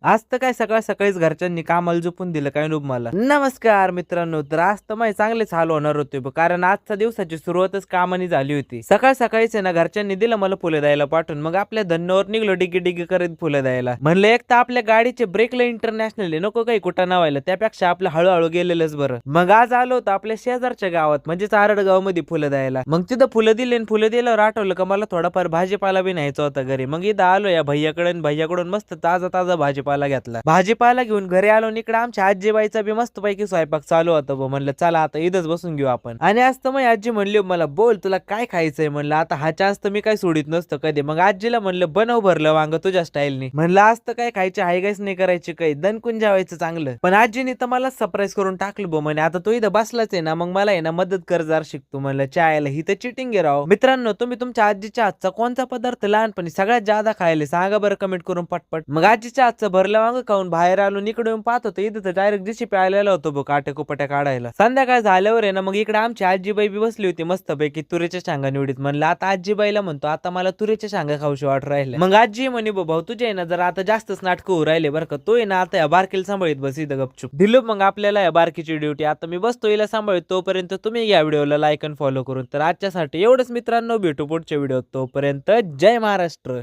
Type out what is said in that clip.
आज तर काय सकाळ सकाळीच घरच्यांनी कामाला झोपून दिलं काय नुब मला. नमस्कार मित्रांनो, तर आज तर माझे चांगलेच हाल होणार होते कारण आजच्या दिवसाची सुरुवातच कामानी झाली होती. सकाळ सकाळीच आहे ना घरच्यांनी दिलं मला फुलं द्यायला पाठवून. मग आपल्या धन्नोवर निघलो डिगी डिगी करत फुलं द्यायला. म्हणलं एक तर आपल्या गाडीचे ब्रेकला इंटरनॅशनल आहे, नको काही कुठं व्हायला, त्यापेक्षा आपलं हळूहळू गेलेलंच बरं. मग आज आलो होतो आपल्या शेजारच्या गावात म्हणजे चारडगाव मध्ये फुलं द्यायला. मग तिथं फुलं दिले आणि फुलं दिल्यावर आठवलं का मला थोडाफार भाजीपाला बी न्यायचा होता घरी. मग इथं आलो या भैयाकडे, भैयाकडून मस्त ताजा ताजा भाजीपाला घेतला. भाजीपाला घेऊन घरी आलो आणि इकडे आमच्या आजीबाईचा बी मस्त पैकी स्वयंपाक चालू होता. म्हणलं चला आता इथंच बसून घेऊ आपण. आणि आज तर मग आजी म्हणली मला, बोल तुला काय खायचंय. म्हणलं आता हा चान्स तर मी काय सोडित नसतं कधी. मग आजीला म्हणलं बनव भरलं वांग तुझ्या स्टाईलनी. म्हणलं आज तर काय खायचे हायगाईच नाही करायची, काही दणकून जेवायचं चांगलं. पण आजीने तर मला सरप्राईज करून टाकलं म्हणे आता तू इथं बसलाच आहे ना, मग मला आहे ना मदत कर जरा शिकतो. म्हणलं चायला ही तर चिटिंग आहे राव. मित्रांनो, तुम्ही तुमच्या आजीच्या हातचा कोणता पदार्थ लहानपणी सगळ्यात जादा खायले सांगा बरं कमेंट करून पटपट. मग आजीच्या हातचं भरलं वांग खाऊन बाहेर आलो, इकडे येऊन पाहत होतो इथं तर डायरेक्ट जीसीपी आलेला होतो बघ काट्या कुपट्या काढायला. संध्याकाळ झाल्यावर आहे ना मग इकडे आमची आजीबाई बी बसली होती मस्त पैकी तुरीच्या शेंगा निवडीत. म्हणलं आता आजीबाईला म्हणतो आता मला तुरीच्या शेंगा खाऊशी वाट राहिल्या. मग आजी म्हणे भाऊ तुझे आहे ना जरा आता जास्तच नाटक होऊ राहिले बरं का, तो आहे ना आता या बारकीला सांभाळीत बस इथं गपचूप. दिलो मग आपल्याला या बारकीची ड्युटी. आता मी बसतो हिला सांभाळत, तोपर्यंत तुम्ही या व्हिडिओला लाईक आणि फॉलो करून. तर आजच्यासाठी एवढंच मित्रांनो, भेटू पुढच्या व्हिडिओत. तोपर्यंत जय महाराष्ट्र.